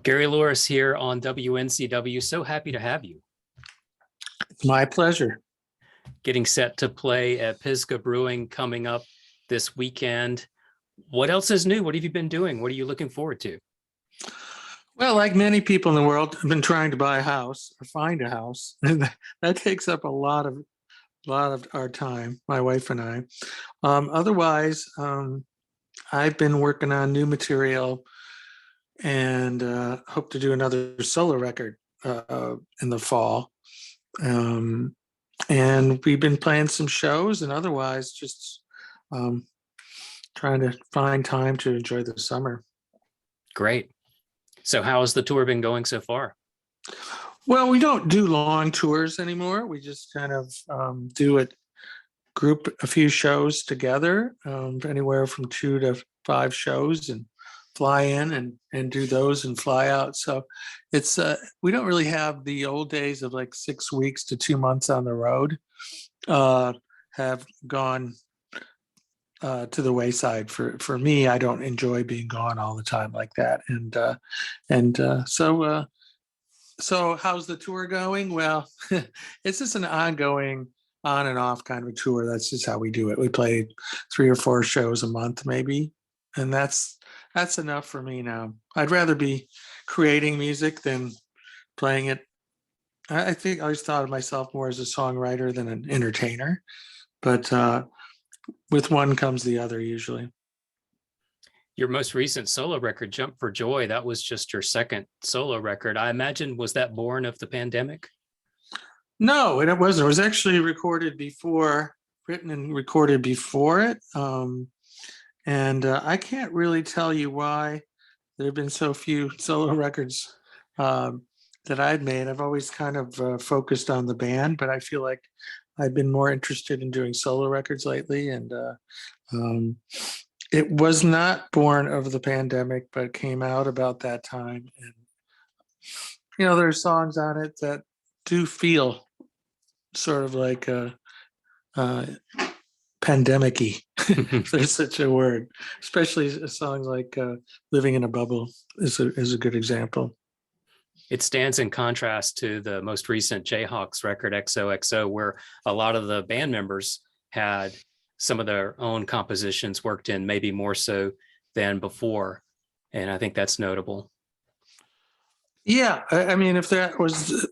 Gary Louris here on WNCW. So happy to have you. It's my pleasure. Getting set to play at Pisgah Brewing coming up this weekend. What else is new? What have you been doing? What are you looking forward to? Well, like many people in the world, I've been trying to buy a house or find a house. And that takes up a lot of our time, my wife and I. Otherwise, I've been working on new material and hope to do another solo record in the fall. And we've been playing some shows and otherwise just um, trying to find time to enjoy the summer. Great. So how has the tour been going so far? Well, we don't do long tours anymore. We just kind of do it, group a few shows together, anywhere from 2 to 5 shows, and fly in and do those and fly out. So it's we don't really have the old days of like 6 weeks to 2 months on the road have gone to the wayside. For me, I don't enjoy being gone all the time like that. So how's the tour going? Well, it's just an ongoing on and off kind of a tour. That's just how we do it. We play 3 or 4 shows a month, maybe. And that's enough for me now. I'd rather be creating music than playing it. I think I always thought of myself more as a songwriter than an entertainer, but with one comes the other usually. Your most recent solo record, Jump for Joy, that was just your second solo record. I imagine, was that born of the pandemic? No, it wasn't. It was actually written and recorded before it. And I can't really tell you why there have been so few solo records that I'd made. I've always kind of focused on the band, but I feel like I've been more interested in doing solo records lately. And it was not born of the pandemic, but it came out about that time. And, there are songs on it that do feel sort of like pandemic-y, if there's such a word, especially songs like Living in a Bubble is a good example. It stands in contrast to the most recent Jayhawks record, XOXO, where a lot of the band members had some of their own compositions worked in, maybe more so than before. And I think that's notable. Yeah, I mean, if that was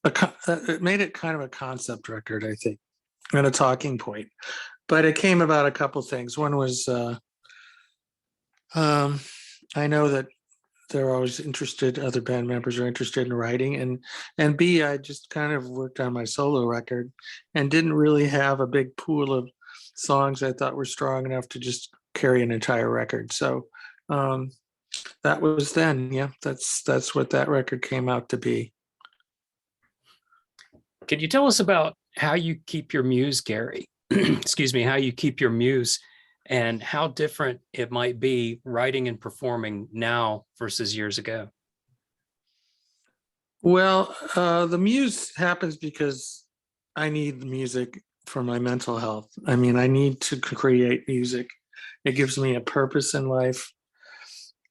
it made it kind of a concept record, I think, and a talking point. But it came about a couple things. One was I know that they're always interested, other band members are interested in writing, and B, I just kind of worked on my solo record and didn't really have a big pool of songs I thought were strong enough to just carry an entire record. So that was then. Yeah, that's what that record came out to be. Could you tell us about how you keep your muse, Gary? Excuse me, how you keep your muse and how different it might be writing and performing now versus years ago? Well, the muse happens because I need the music for my mental health. I mean, I need to create music. It gives me a purpose in life,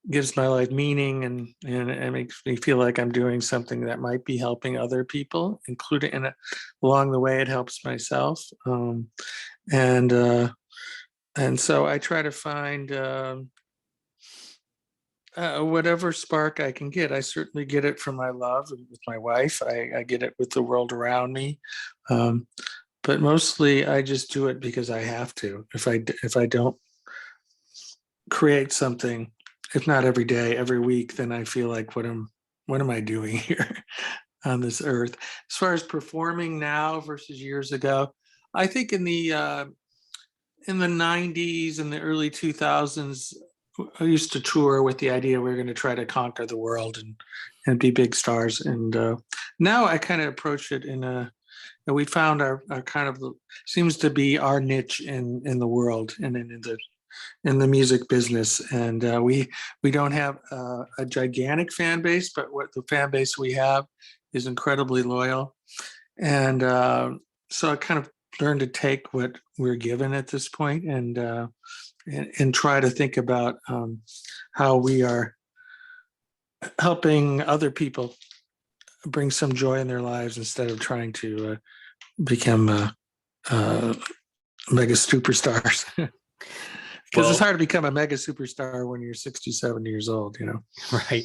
gives my life meaning, and it makes me feel like I'm doing something that might be helping other people, including, and along the way, it helps myself. And so I try to find whatever spark I can get. I certainly get it from my love and with my wife. I get it with the world around me. But mostly I just do it because I have to. If I don't create something, if not every day, every week, then I feel like what am I doing here on this earth? As far as performing now versus years ago, I think in the 90s and the early 2000s, I used to tour with the idea we are going to try to conquer the world and be big stars. And now I kind of approach it and we found our kind of seems to be our niche in the world and in the music business. And we don't have a gigantic fan base, but what the fan base we have is incredibly loyal. And so I kind of learned to take what we're given at this point and try to think about how we are helping other people bring some joy in their lives instead of trying to become mega superstars. Because it's Well, hard to become a mega superstar when you're 67 years old, you know. right.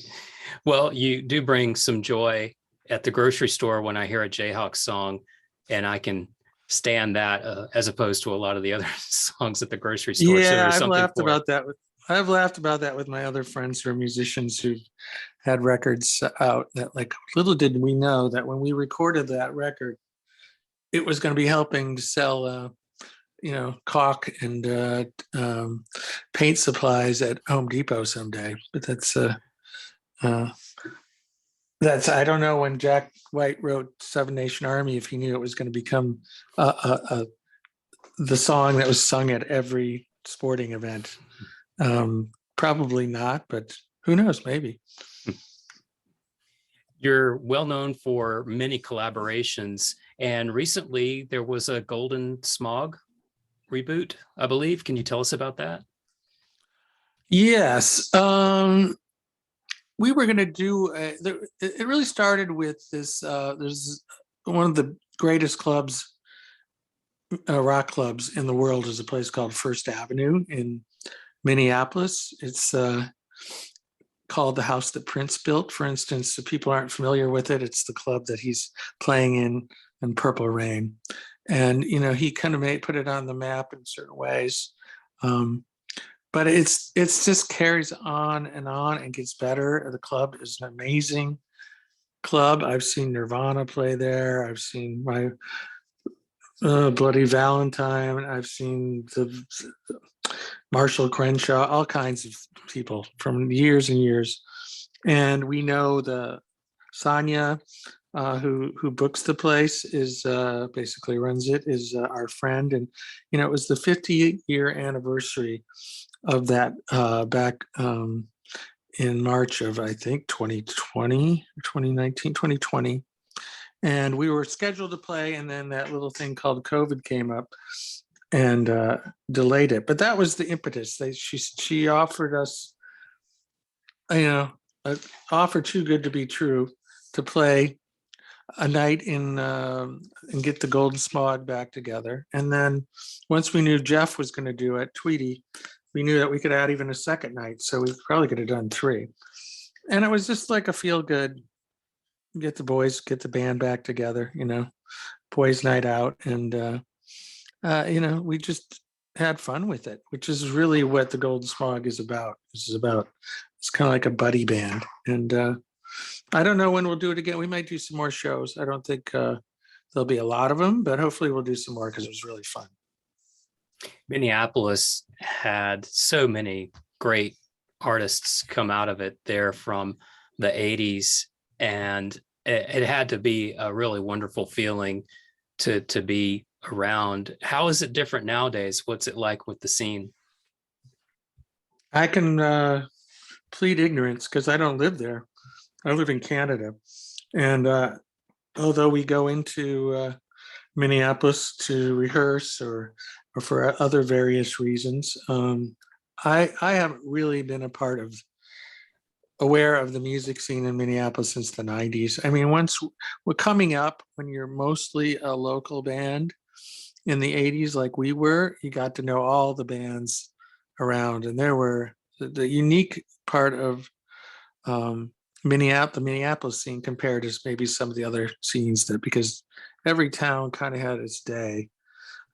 Well, you do bring some joy at the grocery store when I hear a Jayhawks song, and I can stand that as opposed to a lot of the other songs at the grocery store. So Yeah, there's something for it. I've laughed about that with my other friends who are musicians who had records out that, like, little did we know that when we recorded that record, it was going to be helping to sell caulk and paint supplies at Home Depot someday. But uh, that's I don't know when Jack White wrote Seven Nation Army if he knew it was going to become the song that was sung at every sporting event. Probably not, but who knows? Maybe. You're well known for many collaborations, and recently there was a Golden Smog reboot, I believe. Can you tell us about that? Yes. We were going to do, it really started with this. There's one of the greatest clubs, rock clubs in the world, is a place called First Avenue in Minneapolis. It's called the House That Prince Built. For instance, if people aren't familiar with it, it's the club that he's playing in Purple Rain. And, he kind of put it on the map in certain ways. But it's just carries on and gets better. The club is an amazing club. I've seen Nirvana play there. I've seen my Bloody Valentine. I've seen the Marshall Crenshaw, all kinds of people from years and years. And we know the Sonia, who books the place, is basically runs it, is our friend. And, it was the 50-year anniversary of that back in March of, I think, 2020, 2019, 2020. And we were scheduled to play, and then that little thing called COVID came up and delayed it. But that was the impetus. She offered us, an offer too good to be true, to play a night and get the Golden Smog back together. And then once we knew Jeff was going to do it, Tweety, we knew that we could add even a second night. So we probably could have done 3. And it was just like a feel good, get the band back together, boys night out. And, we just had fun with it, which is really what the Golden Smog is about. It's kind of like a buddy band. And I don't know when we'll do it again. We might do some more shows. I don't think there'll be a lot of them, but hopefully we'll do some more because it was really fun. Minneapolis had so many great artists come out of it there from the 80s, and it had to be a really wonderful feeling to be around. How is it different nowadays? What's it like with the scene? I can plead ignorance because I don't live there. I live in Canada. And although we go into Minneapolis to rehearse or for other various reasons, I haven't really been aware of the music scene in Minneapolis since the 90s. I mean, once we're coming up, when you're mostly a local band in the 80s, like we were, you got to know all the bands around. And there were the unique part of the Minneapolis scene compared to maybe some of the other scenes, because every town kind of had its day.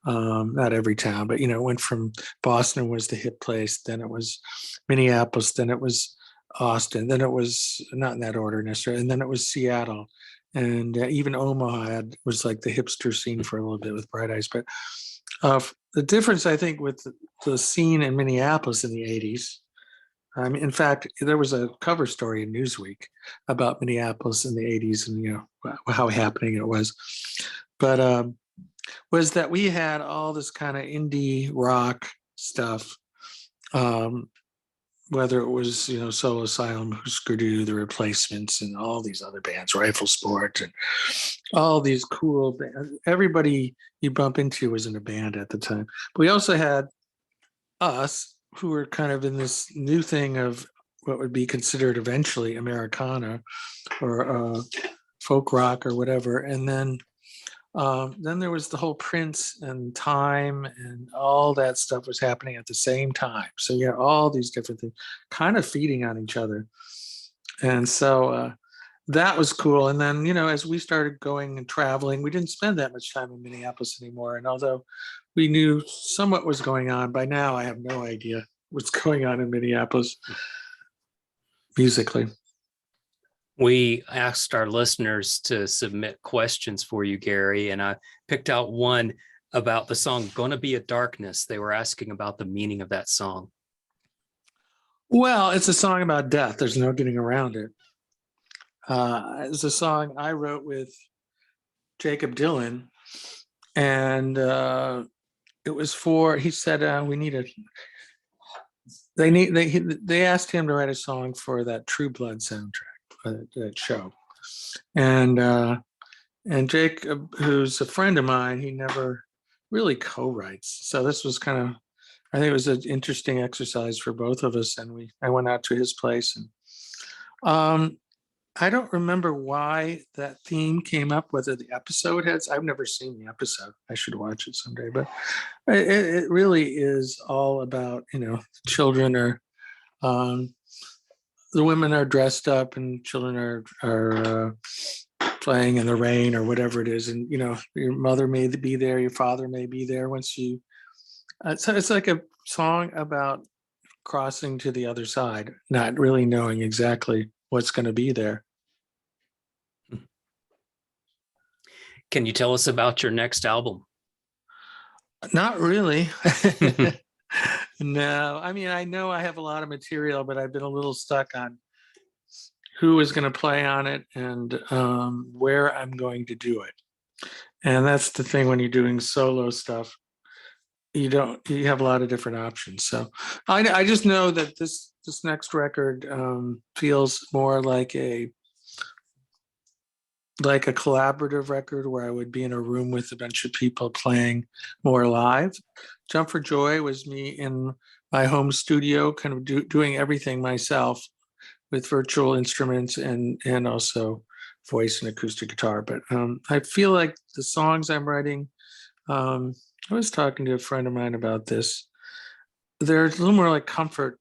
Not every town, but it went from Boston was the hip place, then it was Minneapolis, then it was Austin, then it was, not in that order necessarily, and then it was Seattle, and even Omaha was like the hipster scene for a little bit with Bright Eyes. But the difference, I think, with the scene in Minneapolis in the 80s, in fact, there was a cover story in Newsweek about Minneapolis in the 80s and, how happening it was. But was that we had all this kind of indie rock stuff, whether it was, Soul Asylum, Husker Du, The Replacements, and all these other bands, Rifle Sport, and all these cool bands. Everybody you bump into was in a band at the time. But we also had us, who were kind of in this new thing of what would be considered eventually Americana or folk rock or whatever. And then there was the whole Prince and time and all that stuff was happening at the same time. So you had all these different things kind of feeding on each other. And so that was cool. And then, as we started going and traveling, we didn't spend that much time in Minneapolis anymore. And although we knew somewhat what was going on, by now I have no idea what's going on in Minneapolis musically. We asked our listeners to submit questions for you, Gary, and I picked out one about the song Gonna Be a Darkness. They were asking about the meaning of that song. Well, it's a song about death. There's no getting around it. It's a song I wrote with Jacob Dylan, and it was for, he said, they asked him to write a song for that True Blood soundtrack, that show. And Jacob, who's a friend of mine, he never really co-writes. So this was I think it was an interesting exercise for both of us. And I went out to his place, and I don't remember why that theme came up, whether the episode has. I've never seen the episode. I should watch it someday. But it really is all about, children are, the women are dressed up and children are playing in the rain or whatever it is. And, your mother may be there, your father may be there once you. So it's like a song about crossing to the other side, not really knowing exactly what's going to be there. Can you tell us about your next album? Not really. No, I mean, I know I have a lot of material, but I've been a little stuck on who is going to play on it and where I'm going to do it. And that's the thing when you're doing solo stuff. You have a lot of different options. So I just know that this next record feels more like a collaborative record where I would be in a room with a bunch of people playing more live. Jump for Joy was me in my home studio, kind of doing everything myself with virtual instruments and also voice and acoustic guitar. But I feel like the songs I'm writing, I was talking to a friend of mine about this. They're a little more like comfort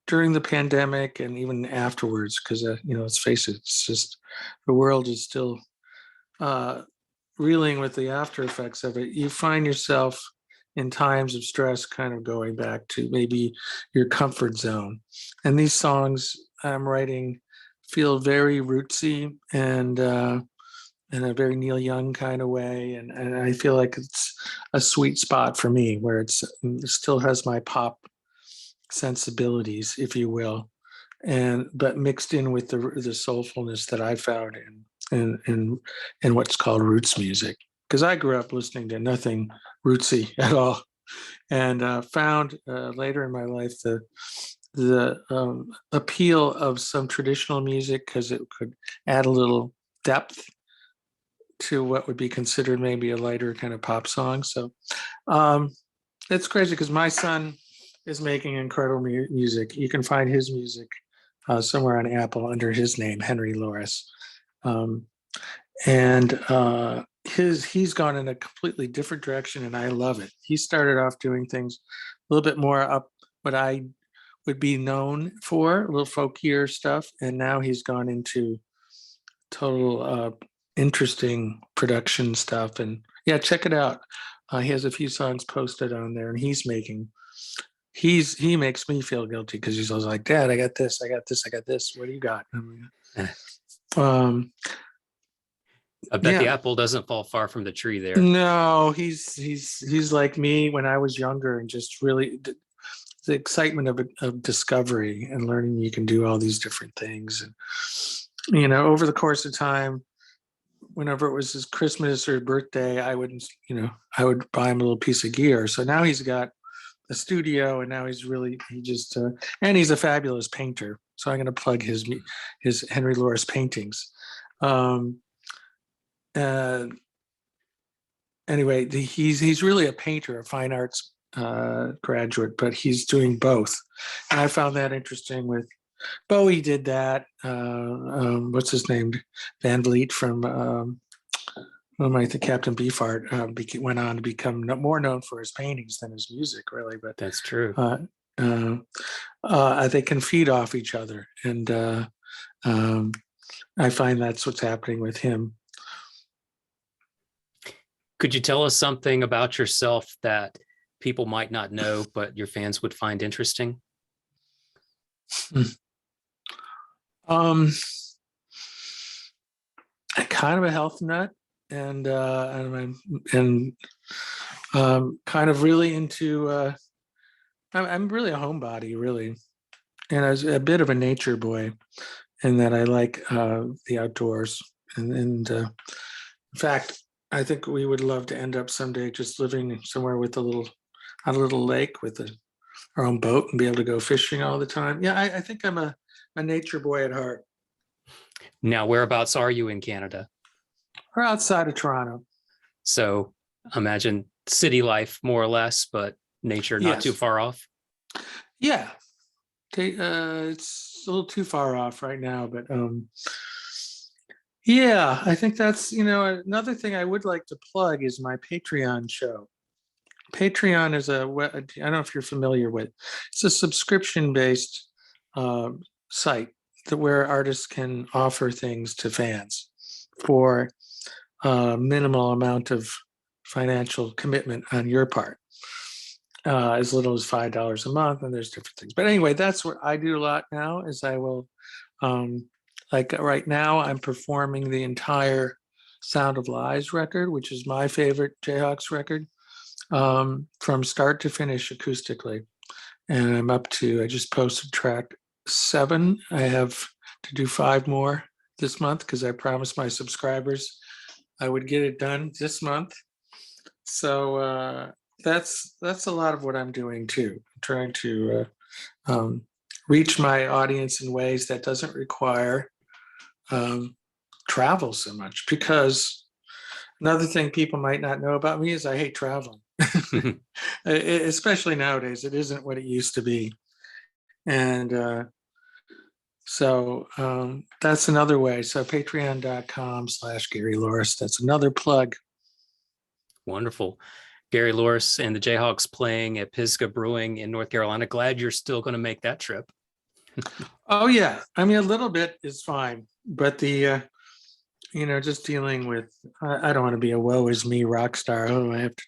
during the pandemic and even afterwards, because let's face it, it's just the world is still reeling with the after effects of it. You find yourself in times of stress kind of going back to maybe your comfort zone. And these songs I'm writing feel very rootsy and in a very Neil Young kind of way. And I feel like it's a sweet spot for me where it still has my pop sensibilities, if you will, but mixed in with the soulfulness that I found in what's called roots music. Because I grew up listening to nothing rootsy at all, and found later in my life the appeal of some traditional music because it could add a little depth to what would be considered maybe a lighter kind of pop song. So it's crazy because my son is making incredible music. You can find his music somewhere on Apple under his name, Henry Louris. He's gone in a completely different direction, and I love it. He started off doing things a little bit more up what I would be known for, a little folkier stuff, and now he's gone into total interesting production stuff. And yeah, check it out. He has a few songs posted on there, and he makes me feel guilty because he's always like, Dad, I got this. What do you got? I bet the apple doesn't fall far from the tree there. No, he's like me when I was younger, and just really the excitement of discovery and learning you can do all these different things. And over the course of time, whenever it was his Christmas or birthday, I would buy him a little piece of gear. So now he's got a studio, and now and he's a fabulous painter. So I'm going to plug his Henry Louris paintings. Anyway, he's really a painter, a fine arts graduate, but he's doing both. And I found that interesting with Bowie did that. What's his name? Van Vliet from I think Captain Beefheart went on to become more known for his paintings than his music, really. But That's true. they can feed off each other, and I find that's what's happening with him. Could you tell us something about yourself that people might not know, but your fans would find interesting? I'm kind of a health nut, and kind of really into. I'm really a homebody, really, and I was a bit of a nature boy, in that I like the outdoors. And in fact, I think we would love to end up someday just living somewhere with on a little lake with our own boat and be able to go fishing all the time. Yeah, I think I'm a nature boy at heart. Now, whereabouts are you in Canada? We're outside of Toronto. So imagine city life, more or less, but nature not too Yes. far off. Yeah. It's a little too far off right now, but yeah, I think that's, another thing I would like to plug is my Patreon show. Patreon is I don't know if you're familiar with, it's a subscription-based site where artists can offer things to fans for a minimal amount of financial commitment on your part, as little as $5 a month, and there's different things. But anyway, that's what I do a lot now. Is I will, like right now, I'm performing the entire Sound of Lies record, which is my favorite Jayhawks record, from start to finish acoustically. And I'm up to, I just posted track 7. I have to do 5 more this month because I promised my subscribers I would get it done this month. So that's a lot of what I'm doing too. I'm trying to reach my audience in ways that doesn't require travel so much, because another thing people might not know about me is I hate traveling. Especially nowadays, it isn't what it used to be. And so that's another way. So patreon.com/Gary Louris. That's another plug. Wonderful. Gary Louris and the Jayhawks playing at Pisgah Brewing in North Carolina. Glad you're still going to make that trip. Oh yeah, I mean, a little bit is fine, but the just dealing with, I don't want to be a woe is me rock star. Oh, I have to,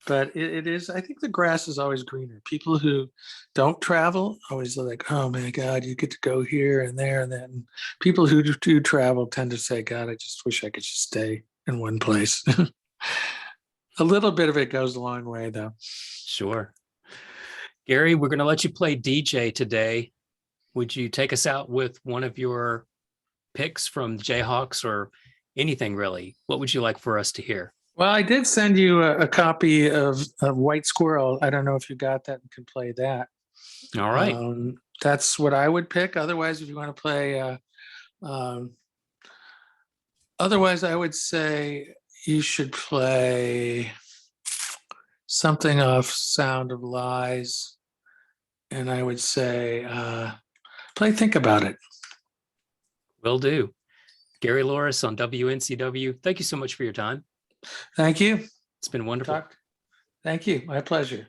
but it is, I think the grass is always greener. People who don't travel always are like, oh my God, you get to go here and there and then. People who do travel tend to say, God, I just wish I could just stay in one place. A little bit of it goes a long way, though. Sure. Gary, we're going to let you play DJ today. Would you take us out with one of your picks from the Jayhawks, or anything really? What would you like for us to hear? Well, I did send you a copy of White Squirrel. I don't know if you got that and can play that. All right. That's what I would pick. Otherwise, if you want to play, otherwise, I would say you should play something off Sound of Lies. And I would say, play Think About It. Will do. Gary Louris on WNCW. Thank you so much for your time. Thank you. It's been wonderful. Thank you. My pleasure.